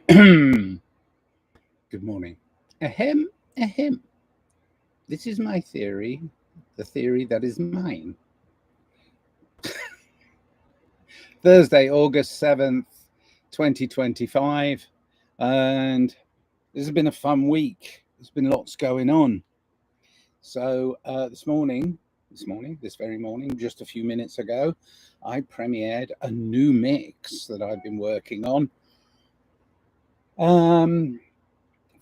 Good morning. Ahem, ahem. This is my theory, the theory that is mine. Thursday, August 7th, 2025. And this has been a fun week. There's been lots going on. So this very morning, just a few minutes ago, I premiered a new mix that I've been working on.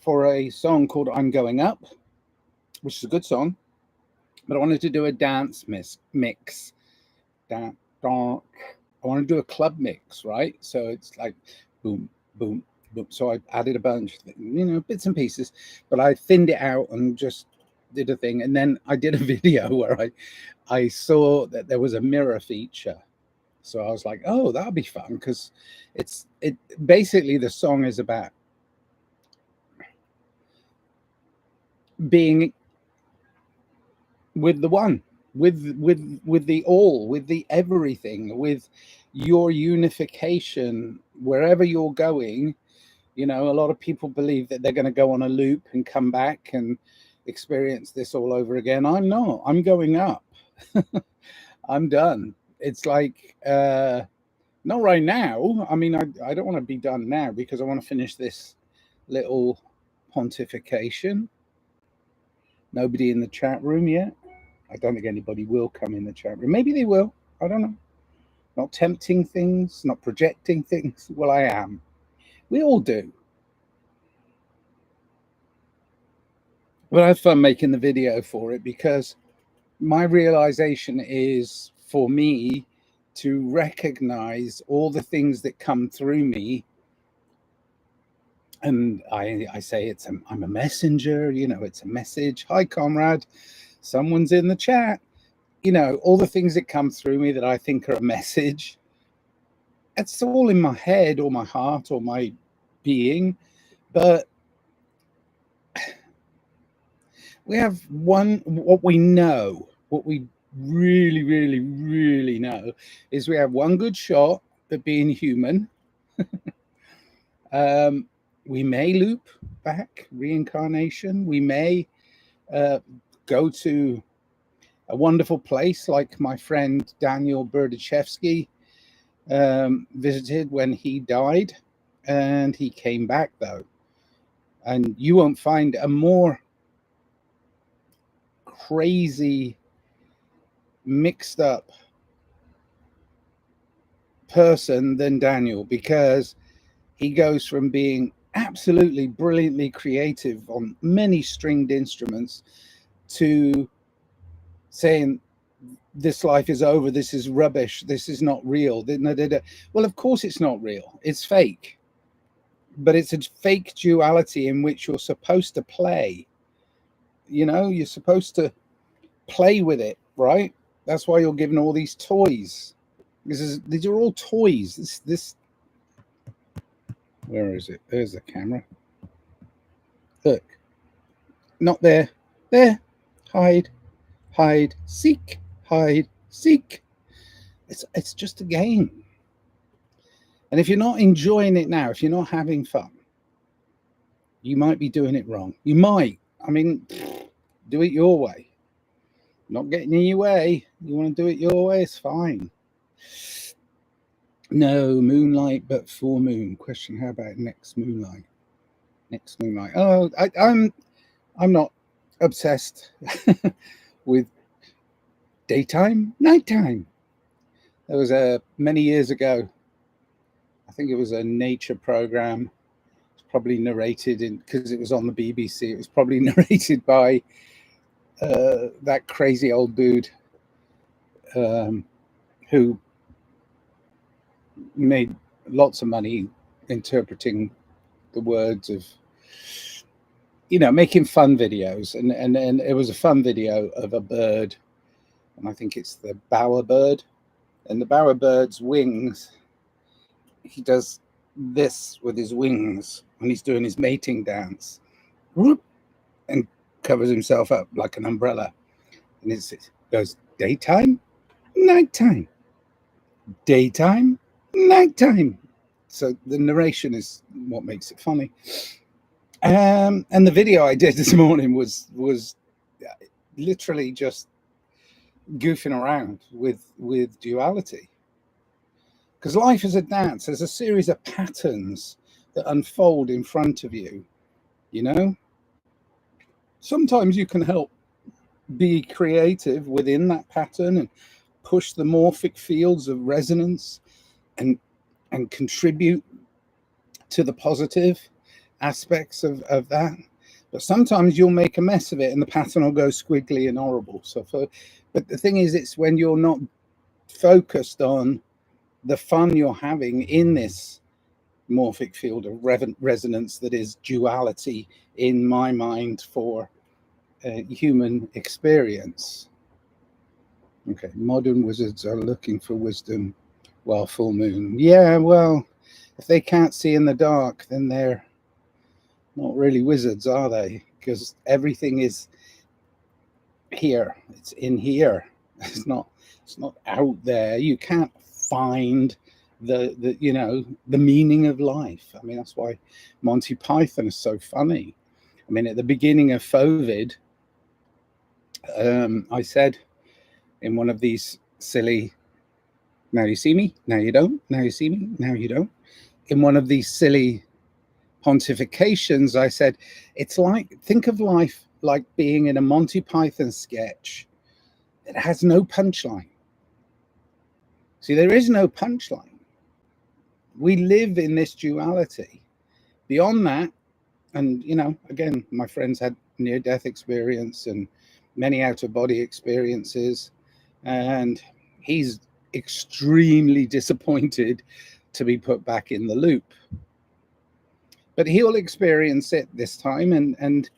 For a song called I'm Going Up, which is a good song, but I wanted to do a dance mix. I want to do a club mix, right? So it's like boom, boom, boom. So I added a bunch, bits and pieces, but I thinned it out and just did a thing. And then I did a video where I saw that there was a mirror feature. So I was like, oh, that'll be fun, because it basically, the song is about being with the one, with the all, with the everything, with your unification wherever you're going. A lot of people believe that they're going to go on a loop and come back and experience this all over again. I'm not. I'm going up. I'm done. It's like not right now. I mean, I don't want to be done now, because I want to finish this little pontification. Nobody in the chat room yet. I don't think anybody will come in the chat room. Maybe they will. I don't know. Not tempting things, not projecting things. Well, I am. We all do. But I have fun making the video for it, because my realization is for me to recognize all the things that come through me. And I say I'm a messenger, it's a message. Hi, comrade. Someone's in the chat. All the things that come through me that I think are a message, it's all in my head or my heart or my being. But we have what we really, really, really know is we have one good shot at being human. We may loop back, reincarnation. We may go to a wonderful place like my friend Daniel Berdichevsky visited when he died, and he came back, though. And you won't find a more crazy, mixed up person than Daniel, because he goes from being absolutely brilliantly creative on many stringed instruments to saying this life is over, this is rubbish, this is not real. Well, of course it's not real, it's fake. But it's a fake duality in which you're supposed to play. You're supposed to play with it, right? That's why you're given all these toys. These are all toys. This where is it? There's the camera. Look. Not there. There. Hide. Hide. Seek. Hide. Seek. It's just a game. And if you're not enjoying it now, if you're not having fun, you might be doing it wrong. You might. I mean, do it your way. Not getting in your way. You want to do it your way, it's fine. No moonlight, but full moon. Question: how about next moonlight? Next moonlight. Oh, I'm not obsessed with daytime, nighttime. There was many years ago, I think it was a nature program. It's probably narrated because it was on the BBC. It was probably narrated by that crazy old dude who made lots of money interpreting the words of, making fun videos. And it was a fun video of a bird, and I think it's the bowerbird. And the bowerbird's wings, he does this with his wings when he's doing his mating dance, and covers himself up like an umbrella. And it goes daytime, nighttime, daytime, nighttime. So the narration is what makes it funny. And the video I did this morning was literally just goofing around with duality. Because life is a dance. There's a series of patterns that unfold in front of you, you know? Sometimes you can help be creative within that pattern and push the morphic fields of resonance and contribute to the positive aspects of that. But sometimes you'll make a mess of it and the pattern will go squiggly and horrible. But the thing is, it's when you're not focused on the fun you're having in this morphic field of resonance that is duality in my mind for human experience. Okay, modern wizards are looking for wisdom while full moon. Yeah, well, if they can't see in the dark, then they're not really wizards, are they? Because everything is here. It's in here. It's not out there. You can't find the you know, the meaning of life. I mean, that's why Monty Python is so funny. I mean, at the beginning of COVID, I said in one of these silly, now you see me, now you don't, now you see me, now you don't, in one of these silly pontifications, I said, it's like, think of life like being in a Monty Python sketch that has no punchline. See, there is no punchline. We live in this duality. Beyond that, and, you know, again, my friends had near-death experience and many out-of-body experiences, and he's extremely disappointed to be put back in the loop. But he'll experience it this time, and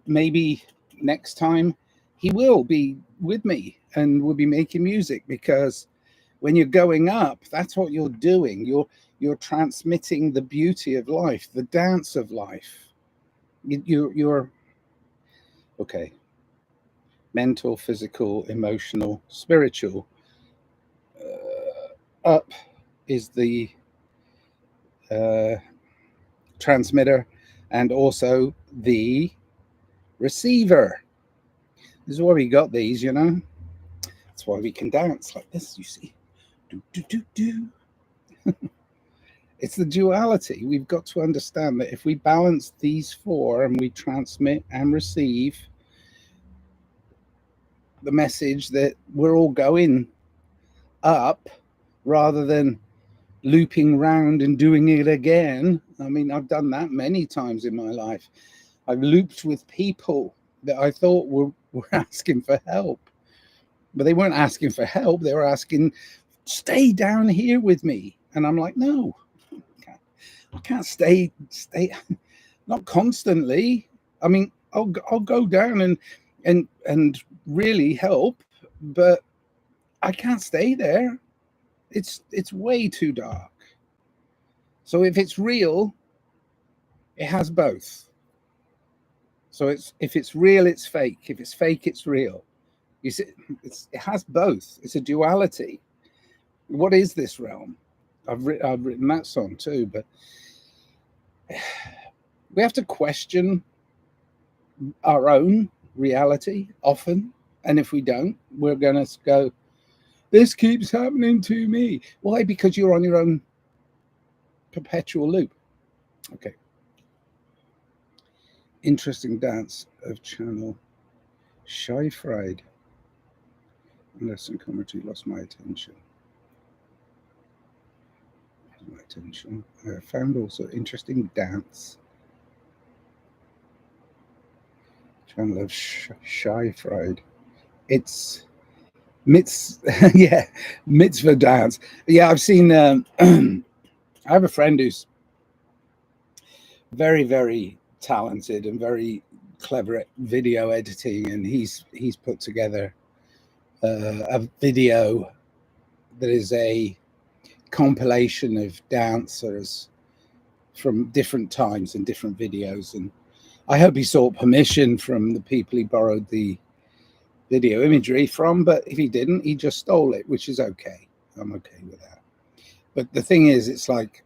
maybe next time he will be with me and we'll be making music, because when you're going up, that's what you're doing. You're transmitting the beauty of life, the dance of life. You're okay. Mental, physical, emotional, spiritual. Up is the transmitter and also the receiver. This is why we got these, you know. That's why we can dance like this, you see. Do, do, do, do. It's the duality. We've got to understand that if we balance these four and we transmit and receive the message that we're all going up rather than looping round and doing it again. I mean, I've done that many times in my life. I've looped with people that I thought were asking for help, but they weren't asking for help. They were asking, stay down here with me. And I'm like, no, I can't stay, not constantly. I mean, I'll go down and really help, but I can't stay there. It's way too dark. So if it's real, it has both. So if it's real, it's fake. If it's fake, it's real. You see, it has both. It's a duality. What is this realm? I've written that song too, but we have to question our own reality often. And if we don't, we're going to go, this keeps happening to me. Why? Because you're on your own perpetual loop. Okay. Interesting dance of channel. Shy fried. Lesson commentary lost my attention. My attention. I found also interesting dance. Channel of Shy Fried. It's yeah, mitzvah dance. Yeah, I've seen. I have a friend who's very, very talented and very clever at video editing, and he's put together a video that is a compilation of dancers from different times and different videos, and I hope he sought permission from the people he borrowed the video imagery from, but if he didn't, he just stole it, which is okay. I'm okay with that. But the thing is, it's like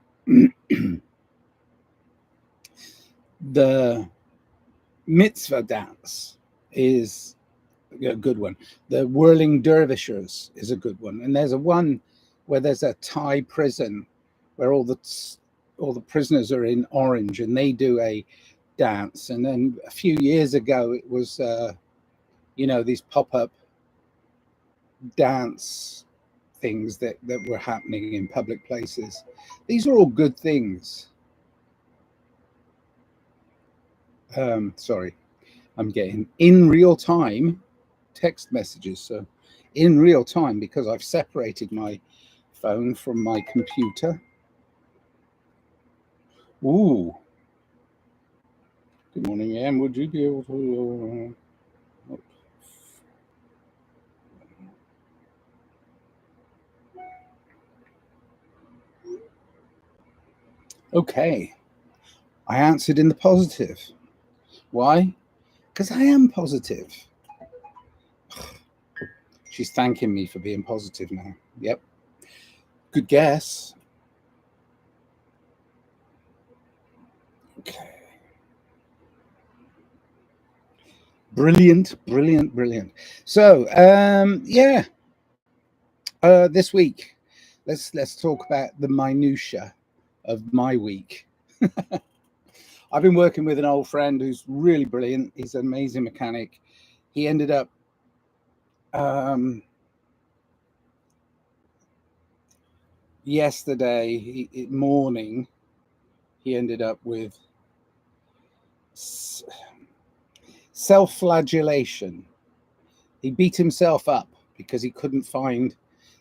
The mitzvah dance is a good one. The whirling dervishes is a good one. And there's a one where there's a Thai prison where all the prisoners are in orange and they do a dance. And then a few years ago, it was these pop-up dance things that were happening in public places. These are all good things. Sorry, I'm getting in real time text messages. So in real time, because I've separated my phone from my computer. Ooh. Good morning, Em. Would you be able to... Okay. I answered in the positive. Why? Because I am positive. She's thanking me for being positive now. Yep. Good guess. Okay. Brilliant. So, yeah. This week, let's talk about the minutia of my week. I've been working with an old friend who's really brilliant. He's an amazing mechanic. He ended up yesterday morning, he ended up with self-flagellation. He beat himself up because he couldn't find...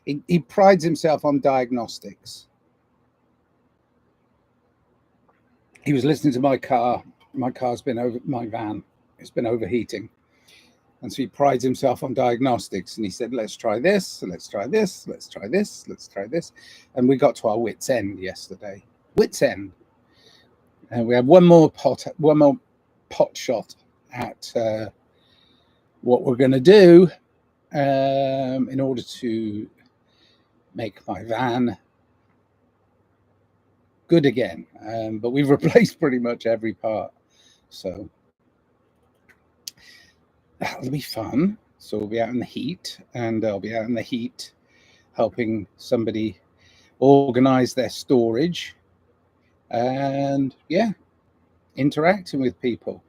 He prides himself on diagnostics. He was listening to my car. My van. It's been overheating. And so he prides himself on diagnostics. And he said, let's try this, let's try this, let's try this, let's try this. And we got to our wit's end yesterday. Wit's end. And we had one more pot shot at what we're going to do in order to make my van good again. But we've replaced pretty much every part. So that'll be fun. So we'll be out in the heat, and I'll be out in the heat helping somebody organize their storage and, yeah, interacting with people.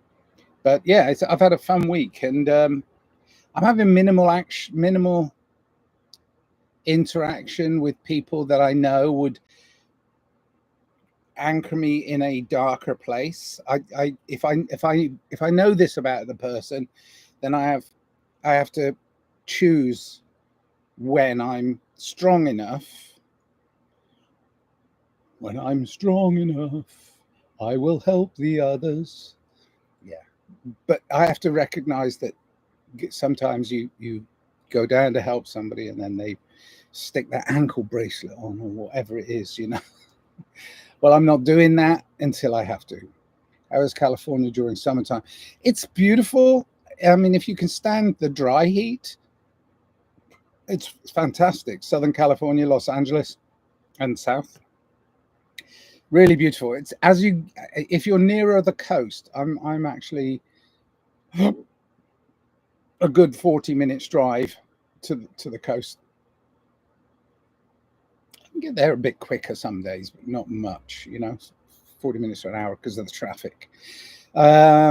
But yeah, I've had a fun week, and I'm having minimal interaction with people that I know would anchor me in a darker place. If I know this about the person, then I have to choose when I'm strong enough. When I'm strong enough, I will help the others. Yeah, but I have to recognize that sometimes you go down to help somebody and then they stick that ankle bracelet on or whatever it is, Well, I'm not doing that until I have to. I was California during summertime. It's beautiful. I mean, if you can stand the dry heat, it's fantastic. Southern California, Los Angeles, and south. Really beautiful. It's if you're nearer the coast, I'm actually a good 40 minutes drive to the coast. I can get there a bit quicker some days, but not much, 40 minutes to an hour because of the traffic. But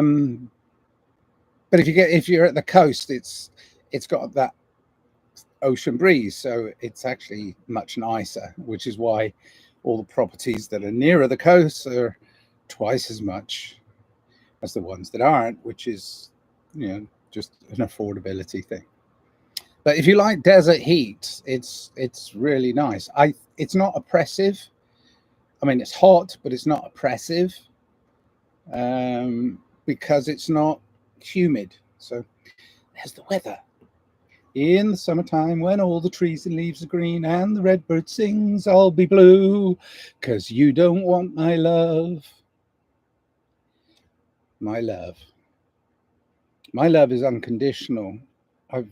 if you're at the coast, it's got that ocean breeze, so it's actually much nicer, which is why all the properties that are nearer the coast are twice as much as the ones that aren't, which is just an affordability thing. But if you like desert heat, it's really nice. It's not oppressive. I mean, it's hot, but it's not oppressive because it's not humid. So there's the weather. In the summertime, when all the trees and leaves are green and the redbird sings, I'll be blue, 'cause you don't want my love. My love. My love is unconditional. I've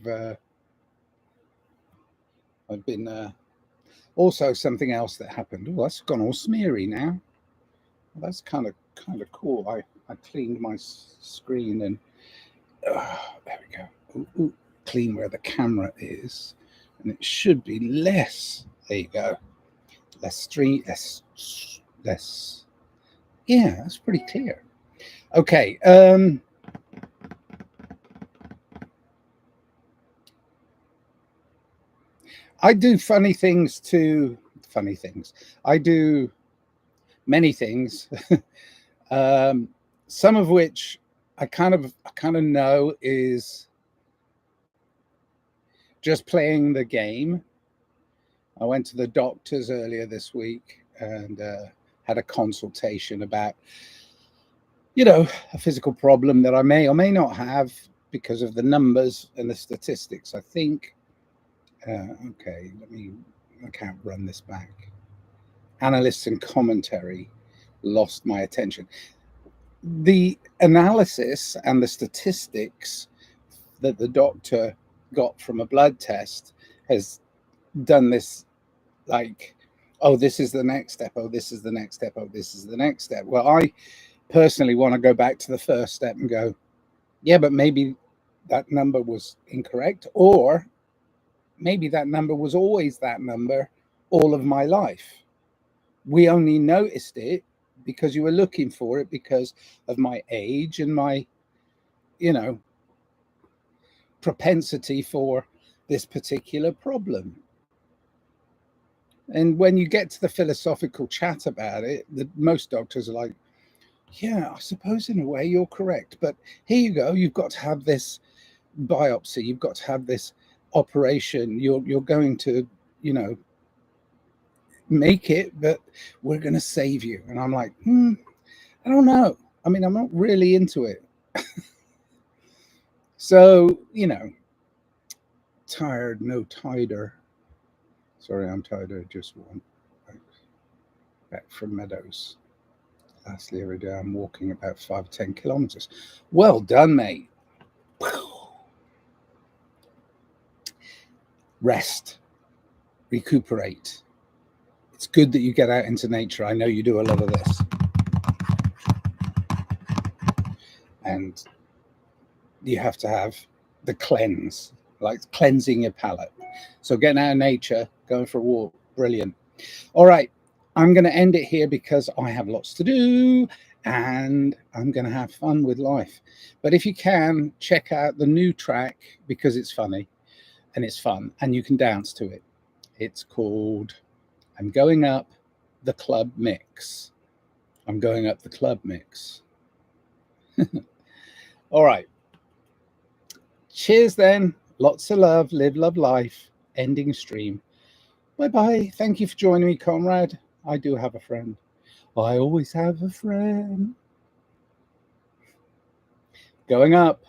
been also something else that happened. Oh, that's gone all smeary now. Well, that's kind of cool. I cleaned my screen and there we go. Ooh, ooh, clean where the camera is, and it should be less. There you go. Less stream, less. Yeah, that's pretty clear. Okay. I do funny things too. Funny things. I do many things. Some of which I kind of know is just playing the game. I went to the doctors earlier this week and had a consultation about, a physical problem that I may or may not have because of the numbers and the statistics. I think. Okay, I can't run this back. Analysts and commentary lost my attention. The analysis and the statistics that the doctor got from a blood test has done this like, oh, this is the next step. Oh, this is the next step. Oh, this is the next step. Well, I personally want to go back to the first step and go, yeah, but maybe that number was incorrect, or maybe that number was always that number all of my life. We only noticed it because you were looking for it because of my age and my, propensity for this particular problem. And when you get to the philosophical chat about it, most doctors are like, yeah, I suppose in a way you're correct. But here you go. You've got to have this biopsy. You've got to have this operation. You're going to, make it, but we're going to save you. And I'm like, I don't know. I mean, I'm not really into it. So, tired, no tider. Sorry, I'm tired. I just one. Back from Meadows. Lastly, every day I'm walking about 5-10 kilometers. Well done, mate. Rest, recuperate. It's good that you get out into nature. I know you do a lot of this. And you have to have the cleanse, like cleansing your palate. So getting out of nature, going for a walk, brilliant. All right, I'm going to end it here because I have lots to do and I'm going to have fun with life. But if you can, check out the new track because it's funny and it's fun and you can dance to it. It's called I'm Going Up the Club Mix. I'm going up the club mix. All right. Cheers then. Lots of love. Live, love, life. Ending stream. Bye-bye. Thank you for joining me, comrade. I do have a friend. I always have a friend. Going up.